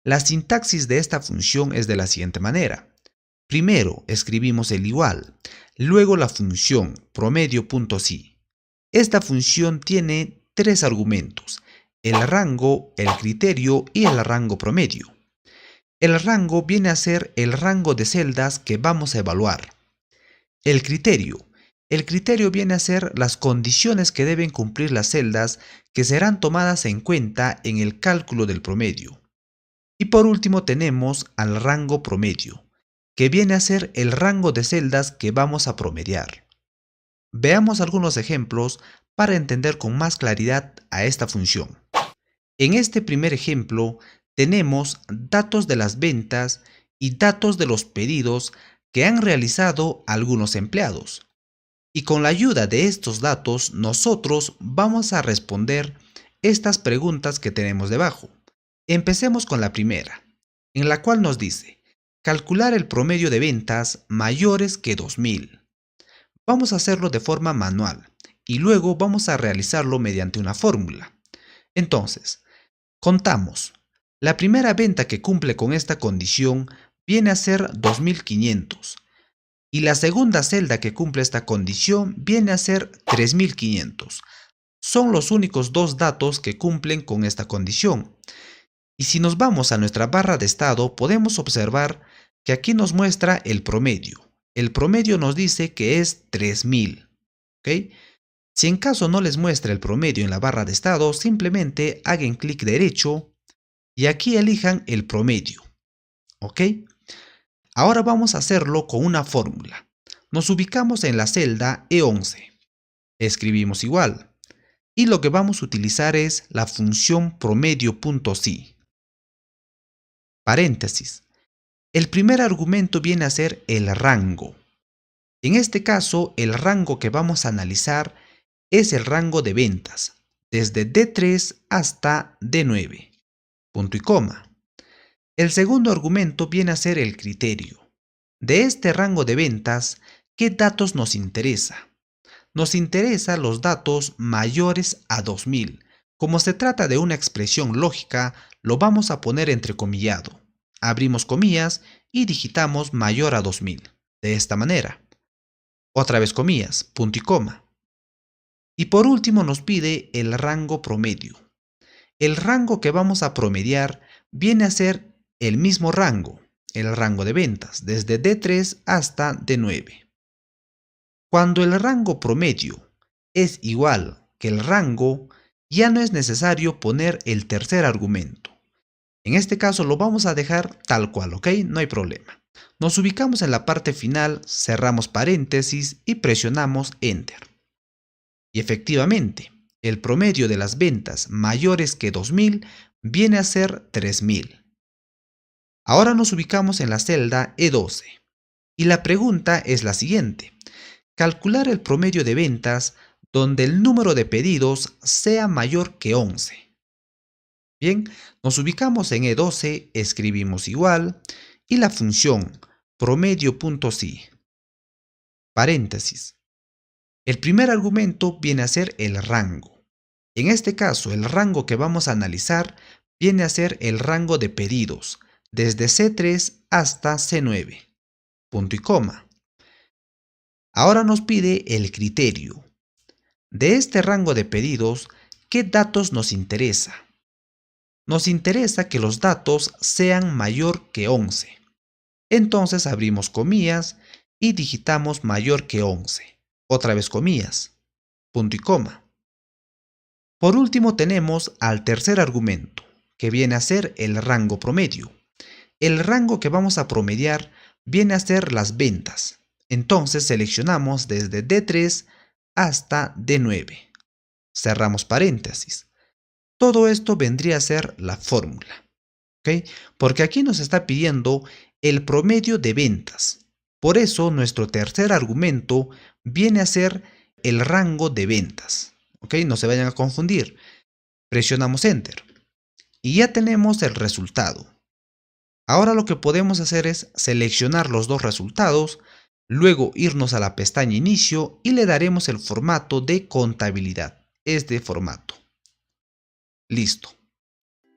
La sintaxis de esta función es de la siguiente manera. Primero escribimos el igual, luego la función promedio.si. Esta función tiene tres argumentos: el rango, el criterio y el rango promedio. El rango viene a ser el rango de celdas que vamos a evaluar. El criterio viene a ser las condiciones que deben cumplir las celdas que serán tomadas en cuenta en el cálculo del promedio. Y por último tenemos al rango promedio, que viene a ser el rango de celdas que vamos a promediar. Veamos algunos ejemplos para entender con más claridad a esta función. En este primer ejemplo tenemos datos de las ventas y datos de los pedidos que han realizado algunos empleados. Y con la ayuda de estos datos nosotros vamos a responder estas preguntas que tenemos debajo. Empecemos con la primera, en la cual nos dice: calcular el promedio de ventas mayores que 2000. Vamos a hacerlo de forma manual y luego vamos a realizarlo mediante una fórmula. Entonces, contamos. La primera venta que cumple con esta condición viene a ser 2500 y la segunda celda que cumple esta condición viene a ser 3500. Son los únicos dos datos que cumplen con esta condición. Y si nos vamos a nuestra barra de estado, podemos observar que aquí nos muestra el promedio. El promedio nos dice que es 3000. ¿Ok? Si en caso no les muestra el promedio en la barra de estado, simplemente hagan clic derecho y aquí elijan el promedio. ¿Ok? Ahora vamos a hacerlo con una fórmula. Nos ubicamos en la celda E11. Escribimos igual. Y lo que vamos a utilizar es la función promedio.si. Paréntesis. El primer argumento viene a ser el rango. En este caso, el rango que vamos a analizar es el rango de ventas, desde D3 hasta D9. Punto y coma. El segundo argumento viene a ser el criterio. De este rango de ventas, ¿qué datos nos interesa? Nos interesan los datos mayores a 2000. Como se trata de una expresión lógica, lo vamos a poner entrecomillado. Abrimos comillas y digitamos mayor a 2000. De esta manera. Otra vez comillas, punto y coma. Y por último nos pide el rango promedio. El rango que vamos a promediar viene a ser el mismo rango, el rango de ventas, desde D3 hasta D9. Cuando el rango promedio es igual que el rango, ya no es necesario poner el tercer argumento. En este caso lo vamos a dejar tal cual, ¿ok? No hay problema. Nos ubicamos en la parte final, cerramos paréntesis y presionamos Enter. Y efectivamente, el promedio de las ventas mayores que 2000 viene a ser 3000. Ahora nos ubicamos en la celda E12 y la pregunta es la siguiente: calcular el promedio de ventas donde el número de pedidos sea mayor que 11. Bien, nos ubicamos en E12, escribimos igual y la función promedio.si. Paréntesis. El primer argumento viene a ser el rango. En este caso, el rango que vamos a analizar viene a ser el rango de pedidos, desde C3 hasta C9. Punto y coma. Ahora nos pide el criterio. De este rango de pedidos, ¿qué datos nos interesa? Nos interesa que los datos sean mayor que 11. Entonces abrimos comillas y digitamos mayor que 11. Otra vez comillas, punto y coma. Por último tenemos al tercer argumento, que viene a ser el rango promedio. El rango que vamos a promediar viene a ser las ventas. Entonces seleccionamos desde D3 hasta D9. Cerramos paréntesis. Todo esto vendría a ser la fórmula, ¿ok? Porque aquí nos está pidiendo el promedio de ventas. Por eso nuestro tercer argumento viene a ser el rango de ventas, ¿ok? No se vayan a confundir. Presionamos Enter y ya tenemos el resultado. Ahora lo que podemos hacer es seleccionar los dos resultados, luego irnos a la pestaña Inicio y le daremos el formato de contabilidad, este formato. Listo.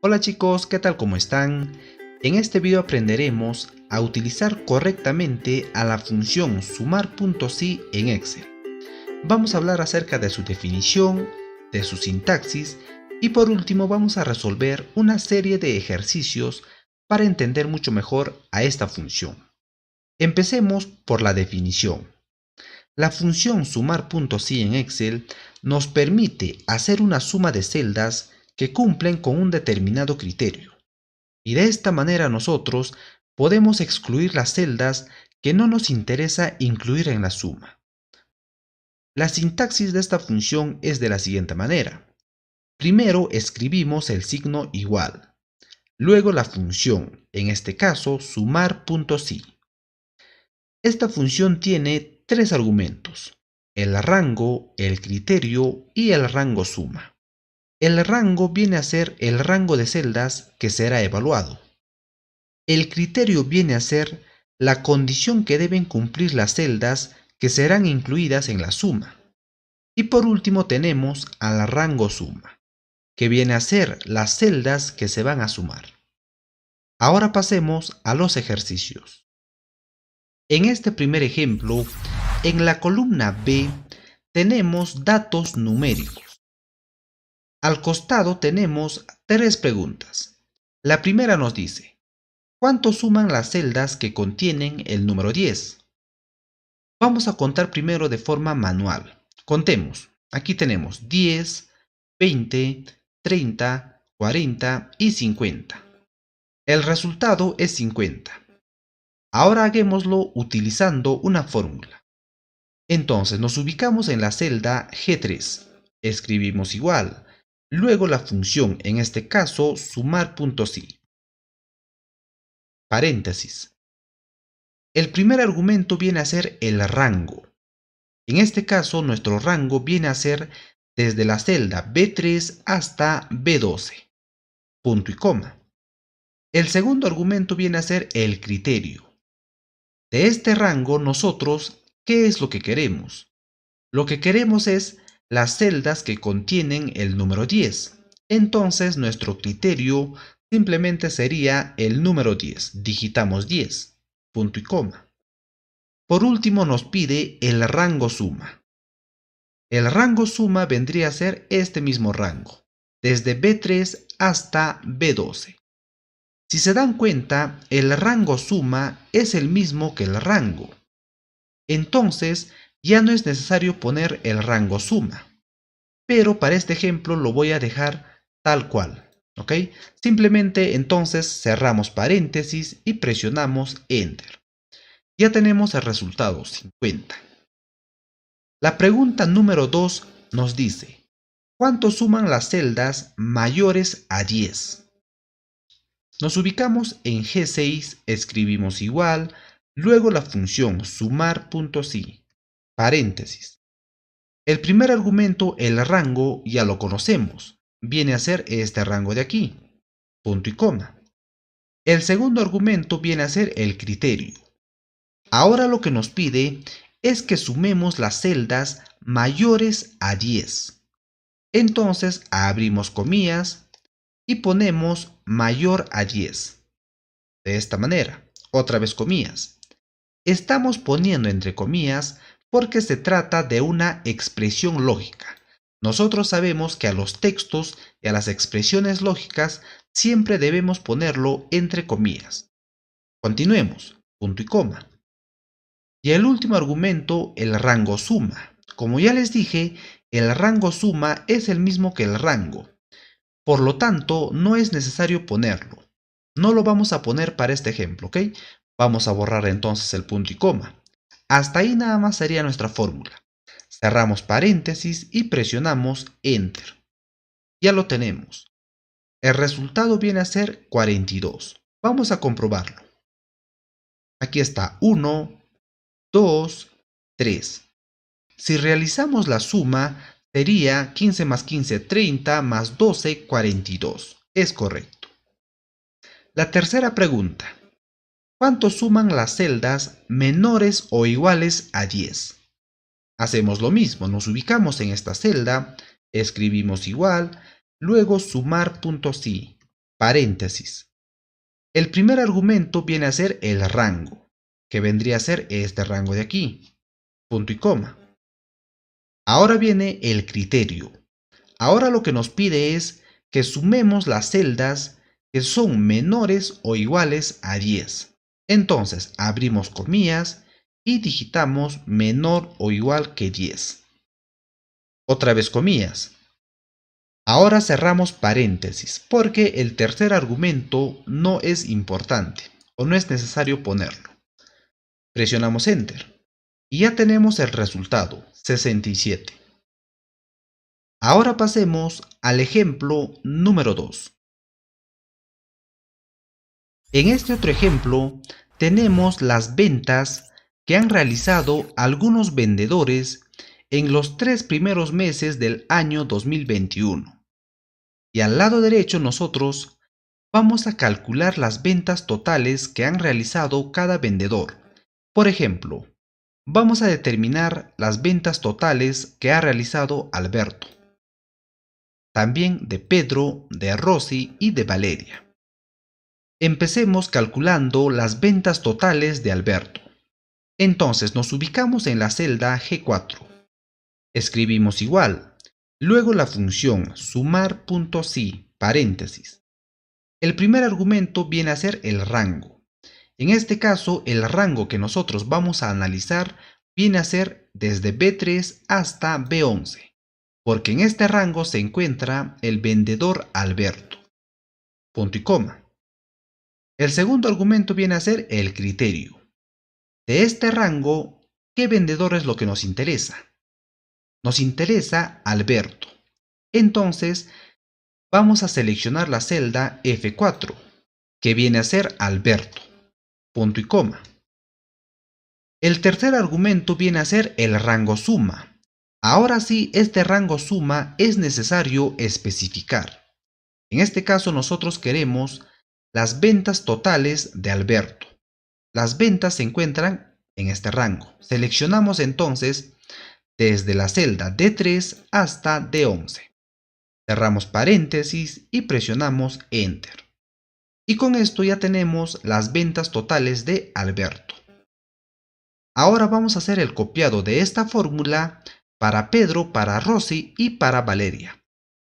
Hola chicos, ¿qué tal? ¿Cómo están? En este video aprenderemos a utilizar correctamente a la función sumar.si en Excel. Vamos a hablar acerca de su definición, de su sintaxis y por último vamos a resolver una serie de ejercicios para entender mucho mejor a esta función. Empecemos por la definición. La función sumar.si en Excel nos permite hacer una suma de celdas que cumplen con un determinado criterio. Y de esta manera nosotros podemos excluir las celdas que no nos interesa incluir en la suma. La sintaxis de esta función es de la siguiente manera. Primero escribimos el signo igual, luego la función, en este caso sumar.si. Esta función tiene tres argumentos: el rango, el criterio y el rango suma. El rango viene a ser el rango de celdas que será evaluado. El criterio viene a ser la condición que deben cumplir las celdas que serán incluidas en la suma. Y por último tenemos al rango suma, que viene a ser las celdas que se van a sumar. Ahora pasemos a los ejercicios. En este primer ejemplo, en la columna B tenemos datos numéricos. Al costado tenemos tres preguntas. La primera nos dice: ¿cuánto suman las celdas que contienen el número 10? Vamos a contar primero de forma manual. Contemos. Aquí tenemos 10, 20, 30, 40 y 50. El resultado es 50. Ahora hagámoslo utilizando una fórmula. Entonces nos ubicamos en la celda G3. Escribimos igual. Luego la función, en este caso sumar.si. Paréntesis. El primer argumento viene a ser el rango. En este caso nuestro rango viene a ser desde la celda B3 hasta B12. Punto y coma. El segundo argumento viene a ser el criterio. De este rango nosotros, ¿qué es lo que queremos? Lo que queremos es las celdas que contienen el número 10. Entonces nuestro criterio simplemente sería el número 10. Digitamos 10. Punto y coma. Por último nos pide el rango suma. El rango suma vendría a ser este mismo rango, desde B3 hasta B12. Si se dan cuenta, el rango suma es el mismo que el rango. Entonces, ya no es necesario poner el rango suma. Pero para este ejemplo lo voy a dejar tal cual. ¿Ok? Simplemente entonces cerramos paréntesis y presionamos Enter. Ya tenemos el resultado 50. La pregunta número 2 nos dice: ¿cuánto suman las celdas mayores a 10? Nos ubicamos en G6, escribimos igual, luego la función sumar.si, paréntesis. El primer argumento, el rango, ya lo conocemos, viene a ser este rango de aquí, punto y coma. El segundo argumento viene a ser el criterio. Ahora lo que nos pide es que sumemos las celdas mayores a 10. Entonces abrimos comillas y ponemos mayor a 10. De esta manera, otra vez comillas. Estamos poniendo entre comillas porque se trata de una expresión lógica. Nosotros sabemos que a los textos y a las expresiones lógicas siempre debemos ponerlo entre comillas. Continuemos, punto y coma. Y el último argumento, el rango suma. Como ya les dije, el rango suma es el mismo que el rango. Por lo tanto, no es necesario ponerlo. No lo vamos a poner para este ejemplo, ¿ok? Vamos a borrar entonces el punto y coma. Hasta ahí nada más sería nuestra fórmula. Cerramos paréntesis y presionamos Enter. Ya lo tenemos. El resultado viene a ser 42. Vamos a comprobarlo. Aquí está 1, 2, 3. Si realizamos la suma, sería 15 más 15, 30, más 12, 42. Es correcto. La tercera pregunta. ¿Cuánto suman las celdas menores o iguales a 10? Hacemos lo mismo, nos ubicamos en esta celda, escribimos igual, luego sumar.si, paréntesis. El primer argumento viene a ser el rango, que vendría a ser este rango de aquí, punto y coma. Ahora viene el criterio. Ahora lo que nos pide es que sumemos las celdas que son menores o iguales a 10. Entonces abrimos comillas y digitamos menor o igual que 10. Otra vez comillas. Ahora cerramos paréntesis porque el tercer argumento no es importante o no es necesario ponerlo. Presionamos Enter y ya tenemos el resultado, 67. Ahora pasemos al ejemplo número 2. En este otro ejemplo tenemos las ventas que han realizado algunos vendedores en los 3 primeros meses del año 2021. Y al lado derecho nosotros vamos a calcular las ventas totales que han realizado cada vendedor. Por ejemplo, vamos a determinar las ventas totales que ha realizado Alberto. También de Pedro, de Rosy y de Valeria. Empecemos calculando las ventas totales de Alberto. Entonces nos ubicamos en la celda G4. Escribimos igual. Luego la función sumar.si, paréntesis. El primer argumento viene a ser el rango. En este caso, el rango que nosotros vamos a analizar viene a ser desde B3 hasta B11, porque en este rango se encuentra el vendedor Alberto. Punto y coma. El segundo argumento viene a ser el criterio. De este rango, ¿qué vendedor es lo que nos interesa? Nos interesa Alberto. Entonces, vamos a seleccionar la celda F4, que viene a ser Alberto. Punto y coma. El tercer argumento viene a ser el rango suma. Ahora sí, este rango suma es necesario especificar. En este caso nosotros queremos las ventas totales de Alberto. Las ventas se encuentran en este rango. Seleccionamos entonces desde la celda D3 hasta D11. Cerramos paréntesis y presionamos Enter. Y con esto ya tenemos las ventas totales de Alberto. Ahora vamos a hacer el copiado de esta fórmula para Pedro, para Rosy y para Valeria.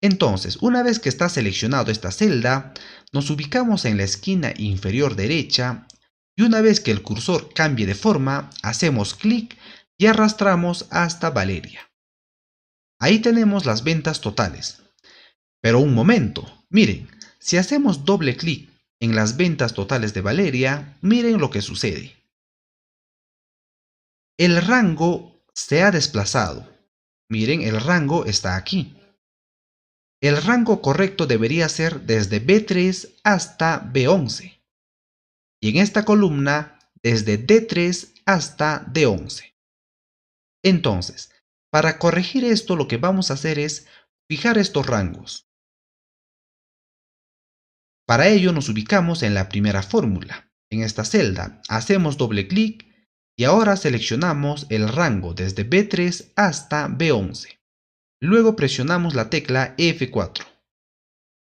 Entonces, una vez que está seleccionado esta celda, nos ubicamos en la esquina inferior derecha y una vez que el cursor cambie de forma, hacemos clic y arrastramos hasta Valeria. Ahí tenemos las ventas totales. Pero un momento, miren, si hacemos doble clic en las ventas totales de Valeria, miren lo que sucede. El rango se ha desplazado. Miren, el rango está aquí. El rango correcto debería ser desde B3 hasta B11. Y en esta columna, desde D3 hasta D11. Entonces, para corregir esto, lo que vamos a hacer es fijar estos rangos. Para ello nos ubicamos en la primera fórmula. En esta celda hacemos doble clic y ahora seleccionamos el rango desde B3 hasta B11. Luego presionamos la tecla F4.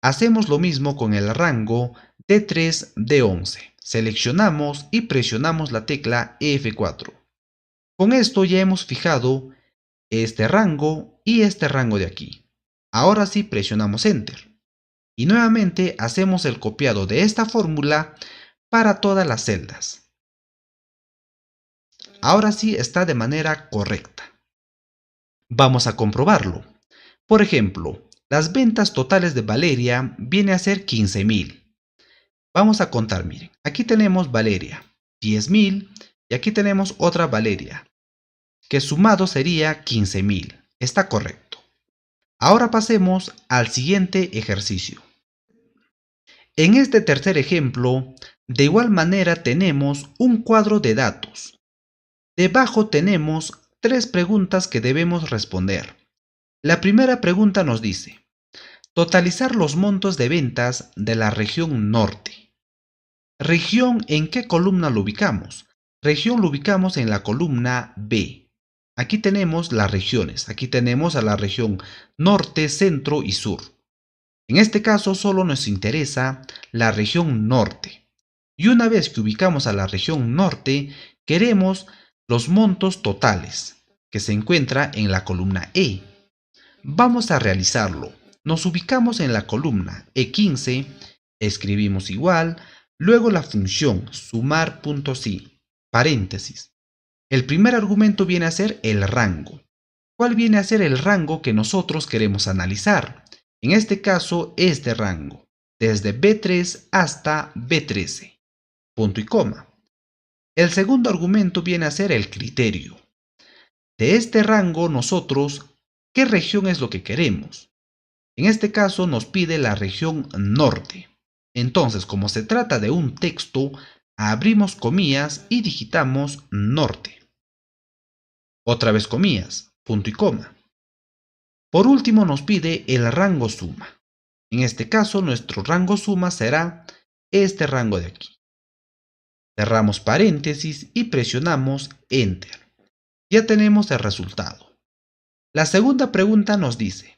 Hacemos lo mismo con el rango D3, D11. Seleccionamos y presionamos la tecla F4. Con esto ya hemos fijado este rango y este rango de aquí. Ahora sí presionamos Enter. Y nuevamente hacemos el copiado de esta fórmula para todas las celdas. Ahora sí está de manera correcta. Vamos a comprobarlo. Por ejemplo, las ventas totales de Valeria viene a ser 15.000. Vamos a contar, miren. Aquí tenemos Valeria, 10.000 y aquí tenemos otra Valeria, que sumado sería 15.000. Está correcto. Ahora pasemos al siguiente ejercicio. En este tercer ejemplo, de igual manera tenemos un cuadro de datos. Debajo tenemos 3 preguntas que debemos responder. La primera pregunta nos dice, totalizar los montos de ventas de la región norte. ¿Región en qué columna lo ubicamos? Región lo ubicamos en la columna B. Aquí tenemos las regiones. Aquí tenemos a la región norte, centro y sur. En este caso solo nos interesa la región norte. Y una vez que ubicamos a la región norte, queremos los montos totales, que se encuentra en la columna E. Vamos a realizarlo. Nos ubicamos en la columna E15, escribimos igual, luego la función sumar.si, paréntesis. El primer argumento viene a ser el rango. ¿Cuál viene a ser el rango que nosotros queremos analizar? En este caso, este rango, desde B3 hasta B13, punto y coma. El segundo argumento viene a ser el criterio. De este rango nosotros, ¿qué región es lo que queremos? En este caso nos pide la región norte. Entonces, como se trata de un texto, abrimos comillas y digitamos norte. Otra vez comillas, punto y coma. Por último nos pide el rango suma. En este caso nuestro rango suma será este rango de aquí. Cerramos paréntesis y presionamos Enter. Ya tenemos el resultado. La segunda pregunta nos dice: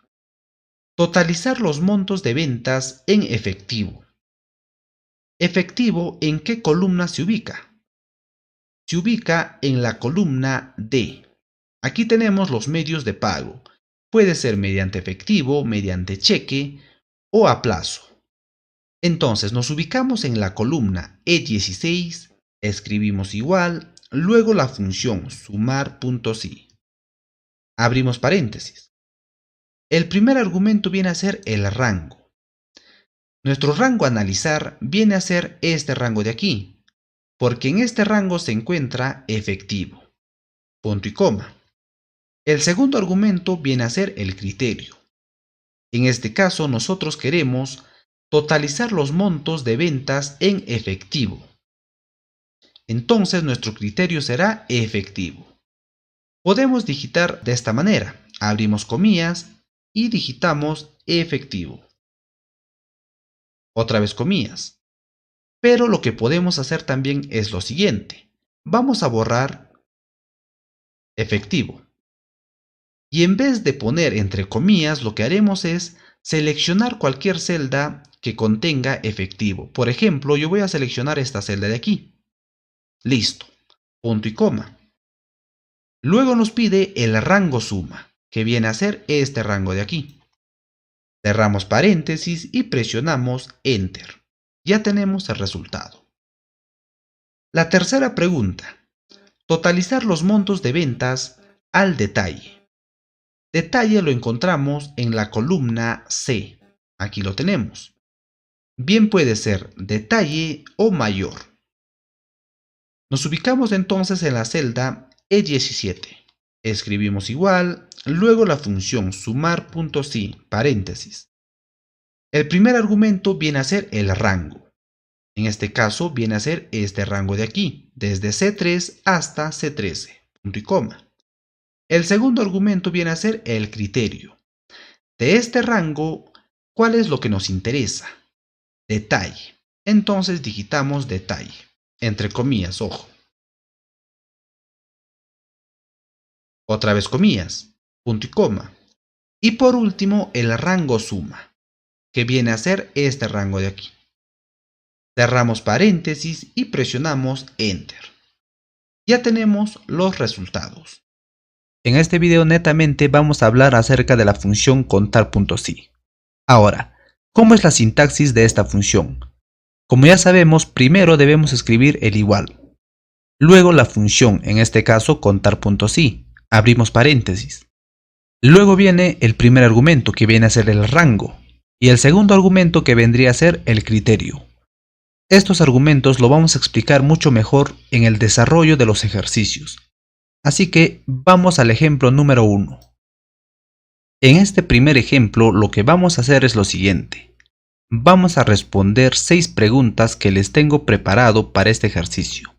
totalizar los montos de ventas en efectivo. ¿Efectivo en qué columna se ubica? Se ubica en la columna D. Aquí tenemos los medios de pago. Puede ser mediante efectivo, mediante cheque o a plazo. Entonces nos ubicamos en la columna E16, escribimos igual, luego la función sumar.si. Abrimos paréntesis. El primer argumento viene a ser el rango. Nuestro rango a analizar viene a ser este rango de aquí, porque en este rango se encuentra efectivo. Punto y coma. El segundo argumento viene a ser el criterio. En este caso nosotros queremos totalizar los montos de ventas en efectivo. Entonces nuestro criterio será efectivo. Podemos digitar de esta manera. Abrimos comillas y digitamos efectivo. Otra vez comillas. Pero lo que podemos hacer también es lo siguiente. Vamos a borrar efectivo. Y en vez de poner entre comillas, lo que haremos es seleccionar cualquier celda que contenga efectivo. Por ejemplo, yo voy a seleccionar esta celda de aquí. Listo. Punto y coma. Luego nos pide el rango suma, que viene a ser este rango de aquí. Cerramos paréntesis y presionamos Enter. Ya tenemos el resultado. La tercera pregunta. Totalizar los montos de ventas al detalle. Detalle lo encontramos en la columna C. Aquí lo tenemos. Bien puede ser detalle o mayor. Nos ubicamos entonces en la celda E17. Escribimos igual, luego la función sumar.si, paréntesis. El primer argumento viene a ser el rango. En este caso viene a ser este rango de aquí, desde C3 hasta C13, punto y coma. El segundo argumento viene a ser el criterio. De este rango, ¿cuál es lo que nos interesa? Detalle. Entonces digitamos detalle, entre comillas, ojo. Otra vez comillas, punto y coma. Y por último, el rango suma, que viene a ser este rango de aquí. Cerramos paréntesis y presionamos Enter. Ya tenemos los resultados. En este video netamente vamos a hablar acerca de la función contar.si. Ahora, ¿cómo es la sintaxis de esta función? Como ya sabemos, primero debemos escribir el igual. Luego la función, en este caso contar.si. Abrimos paréntesis. Luego viene el primer argumento, que viene a ser el rango, y el segundo argumento, que vendría a ser el criterio. Estos argumentos lo vamos a explicar mucho mejor en el desarrollo de los ejercicios. Así que vamos al ejemplo número 1. En este primer ejemplo lo que vamos a hacer es lo siguiente. Vamos a responder 6 preguntas que les tengo preparado para este ejercicio.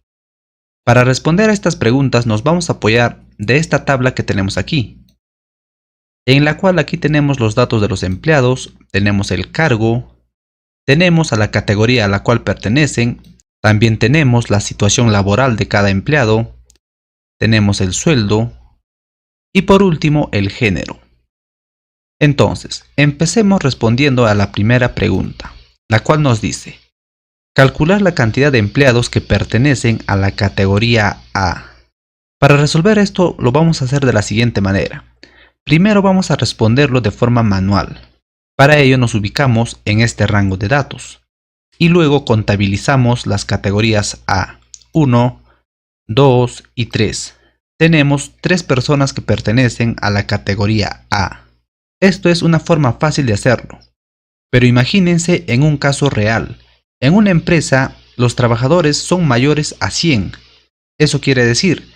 Para responder a estas preguntas nos vamos a apoyar de esta tabla que tenemos aquí, en la cual aquí tenemos los datos de los empleados, tenemos el cargo, tenemos a la categoría a la cual pertenecen, también tenemos la situación laboral de cada empleado, tenemos el sueldo y por último el género. Entonces, empecemos respondiendo a la primera pregunta, la cual nos dice: Calcular la cantidad de empleados que pertenecen a la categoría A. Para resolver esto lo vamos a hacer de la siguiente manera. Primero vamos a responderlo de forma manual. Para ello nos ubicamos en este rango de datos. Y luego contabilizamos las categorías A, 1, 2 y 3. Tenemos 3 personas que pertenecen a la categoría A. Esto es una forma fácil de hacerlo. Pero imagínense en un caso real. En una empresa, los trabajadores son mayores a 100. Eso quiere decir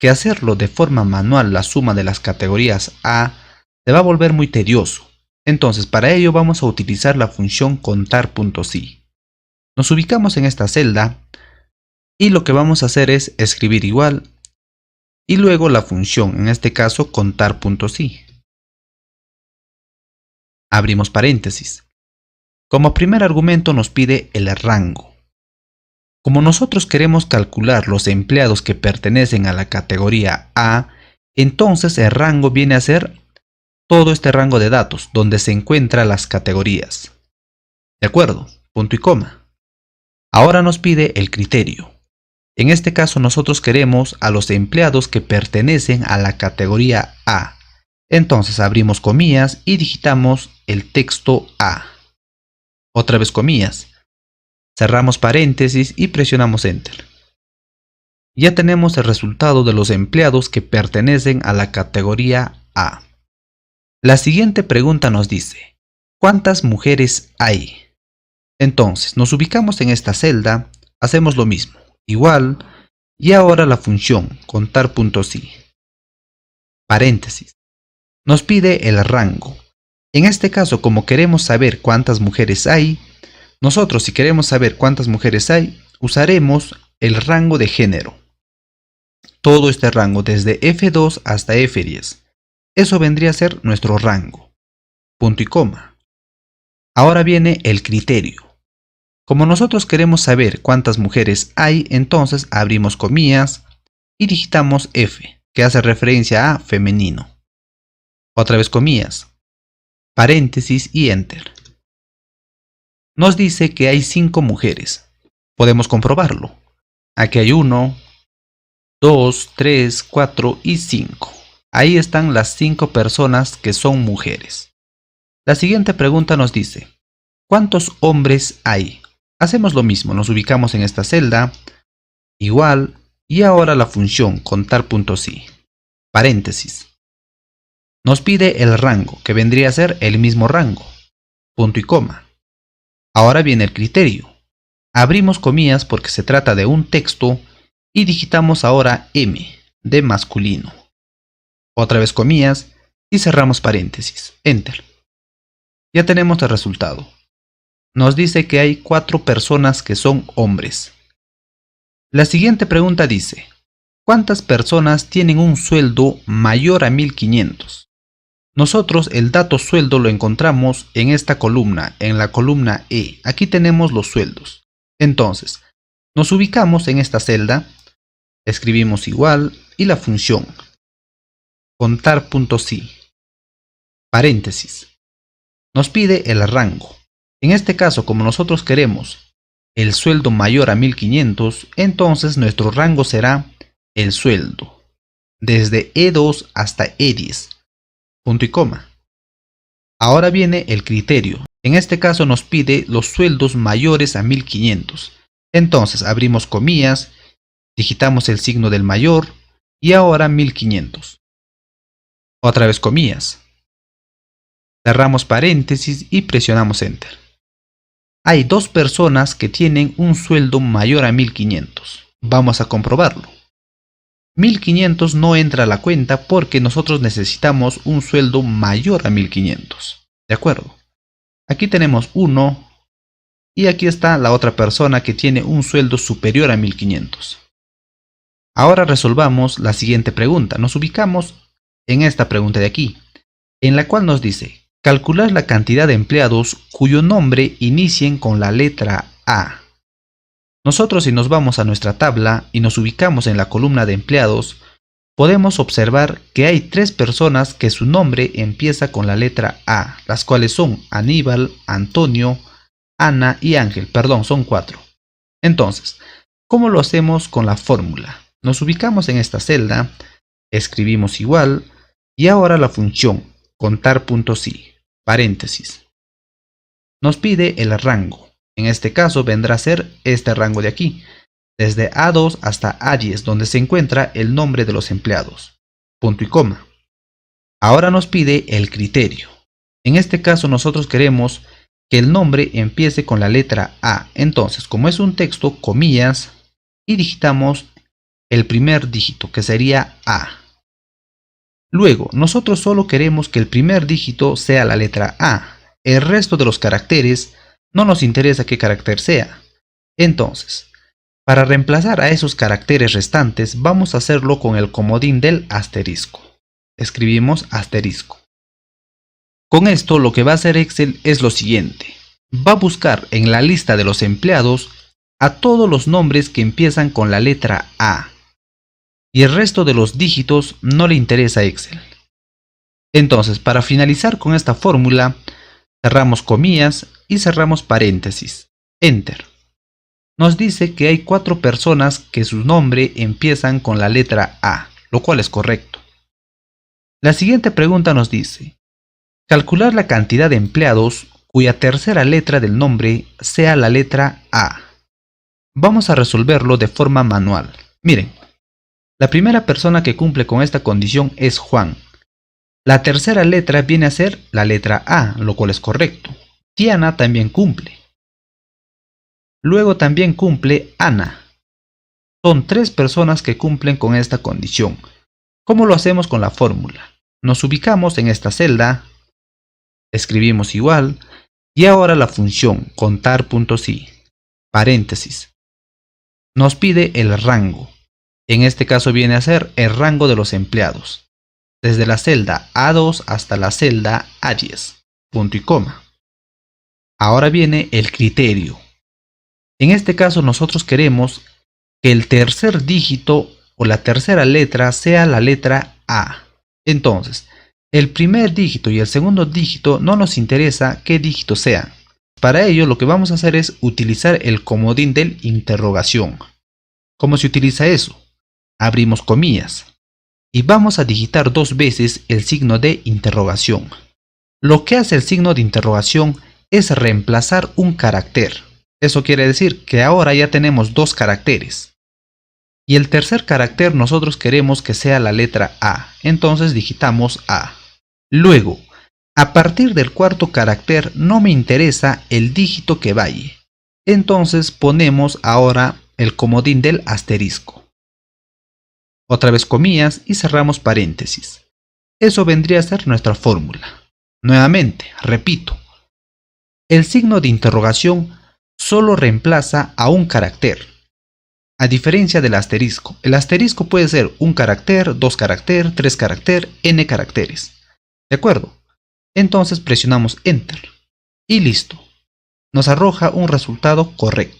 que hacerlo de forma manual la suma de las categorías A se va a volver muy tedioso. Entonces, para ello vamos a utilizar la función contar.si. Nos ubicamos en esta celda y lo que vamos a hacer es escribir igual y luego la función, en este caso contar.si. Abrimos paréntesis. Como primer argumento nos pide el rango. Como nosotros queremos calcular los empleados que pertenecen a la categoría A, entonces el rango viene a ser todo este rango de datos donde se encuentran las categorías. ¿De acuerdo? Punto y coma. Ahora nos pide el criterio. En este caso nosotros queremos a los empleados que pertenecen a la categoría A. Entonces abrimos comillas y digitamos el texto A. Otra vez comillas. Cerramos paréntesis y presionamos Enter. Ya tenemos el resultado de los empleados que pertenecen a la categoría A. La siguiente pregunta nos dice, ¿cuántas mujeres hay? Entonces, nos ubicamos en esta celda, hacemos lo mismo, igual, y ahora la función contar.si. Paréntesis. Nos pide el rango. En este caso, como queremos saber cuántas mujeres hay, nosotros si queremos saber cuántas mujeres hay, usaremos el rango de género. Todo este rango desde F2 hasta F10. Eso vendría a ser nuestro rango. Punto y coma. Ahora viene el criterio. Como nosotros queremos saber cuántas mujeres hay, entonces abrimos comillas y digitamos F, que hace referencia a femenino. Otra vez comillas, paréntesis y Enter. Nos dice que hay 5 mujeres. Podemos comprobarlo. Aquí hay 1, 2, 3, 4 y 5. Ahí están las 5 personas que son mujeres. La siguiente pregunta nos dice, ¿cuántos hombres hay? Hacemos lo mismo, nos ubicamos en esta celda, igual, y ahora la función contar.si. Paréntesis. Nos pide el rango, que vendría a ser el mismo rango. Punto y coma. Ahora viene el criterio. Abrimos comillas porque se trata de un texto y digitamos ahora M, de masculino. Otra vez comillas y cerramos paréntesis. Enter. Ya tenemos el resultado. Nos dice que hay 4 personas que son hombres. La siguiente pregunta dice, ¿cuántas personas tienen un sueldo mayor a 1500? Nosotros el dato sueldo lo encontramos en esta columna, en la columna E. Aquí tenemos los sueldos. Entonces, nos ubicamos en esta celda, escribimos igual y la función contar.si. Paréntesis. Nos pide el rango. En este caso, como nosotros queremos el sueldo mayor a 1500, entonces nuestro rango será el sueldo, desde E2 hasta E10. Punto y coma. Ahora viene el criterio. En este caso nos pide los sueldos mayores a 1500. Entonces abrimos comillas, digitamos el signo del mayor y ahora 1500. Otra vez comillas. Cerramos paréntesis y presionamos Enter. Hay 2 personas que tienen un sueldo mayor a 1500. Vamos a comprobarlo. 1500 no entra a la cuenta porque nosotros necesitamos un sueldo mayor a 1500. ¿De acuerdo? Aquí tenemos 1 y aquí está la otra persona que tiene un sueldo superior a 1500. Ahora resolvamos la siguiente pregunta. Nos ubicamos en esta pregunta de aquí, en la cual nos dice, calcular la cantidad de empleados cuyo nombre inicien con la letra A. Nosotros si nos vamos a nuestra tabla y nos ubicamos en la columna de empleados, podemos observar que hay 3 personas que su nombre empieza con la letra A, las cuales son Aníbal, Antonio, Ana y Ángel. Perdón, son 4. Entonces, ¿cómo lo hacemos con la fórmula? Nos ubicamos en esta celda, escribimos igual, y ahora la función contar.si, paréntesis. Nos pide el rango. En este caso vendrá a ser este rango de aquí, desde A2 hasta A10, donde se encuentra el nombre de los empleados. Punto y coma. Ahora nos pide el criterio. En este caso nosotros queremos que el nombre empiece con la letra A. Entonces, como es un texto, comillas, y digitamos el primer dígito, que sería A. Luego, nosotros solo queremos que el primer dígito sea la letra A. El resto de los caracteres no nos interesa qué carácter sea. Entonces, para reemplazar a esos caracteres restantes, vamos a hacerlo con el comodín del asterisco. Escribimos asterisco. Con esto lo que va a hacer Excel es lo siguiente. Va a buscar en la lista de los empleados a todos los nombres que empiezan con la letra A. Y el resto de los dígitos no le interesa a Excel. Entonces, para finalizar con esta fórmula, cerramos comillas y cerramos paréntesis. Enter. Nos dice que hay 4 personas que su nombre empiezan con la letra A, lo cual es correcto. La siguiente pregunta nos dice, calcular la cantidad de empleados cuya tercera letra del nombre sea la letra A. Vamos a resolverlo de forma manual. Miren, la primera persona que cumple con esta condición es Juan. La tercera letra viene a ser la letra A, lo cual es correcto. Diana también cumple. Luego también cumple Ana. Son 3 personas que cumplen con esta condición. ¿Cómo lo hacemos con la fórmula? Nos ubicamos en esta celda, escribimos igual, y ahora la función contar.si, paréntesis. Nos pide el rango. En este caso viene a ser el rango de los empleados, desde la celda A2 hasta la celda A10, punto y coma. Ahora viene el criterio. En este caso nosotros queremos que el tercer dígito o la tercera letra sea la letra A. Entonces, el primer dígito y el segundo dígito no nos interesa qué dígito sean. Para ello lo que vamos a hacer es utilizar el comodín del interrogación. ¿Cómo se utiliza eso? Abrimos comillas y vamos a digitar 2 veces el signo de interrogación. Lo que hace el signo de interrogación es reemplazar un carácter. Eso quiere decir que ahora ya tenemos 2 caracteres. Y el tercer carácter nosotros queremos que sea la letra A. Entonces digitamos A. Luego, a partir del cuarto carácter no me interesa el dígito que vaya. Entonces ponemos ahora el comodín del asterisco. Otra vez comillas y cerramos paréntesis. Eso vendría a ser nuestra fórmula. Nuevamente, repito. El signo de interrogación solo reemplaza a un carácter. A diferencia del asterisco. El asterisco puede ser un carácter, 2 caracteres, 3 caracteres, n caracteres. ¿De acuerdo? Entonces presionamos Enter. Y listo. Nos arroja un resultado correcto.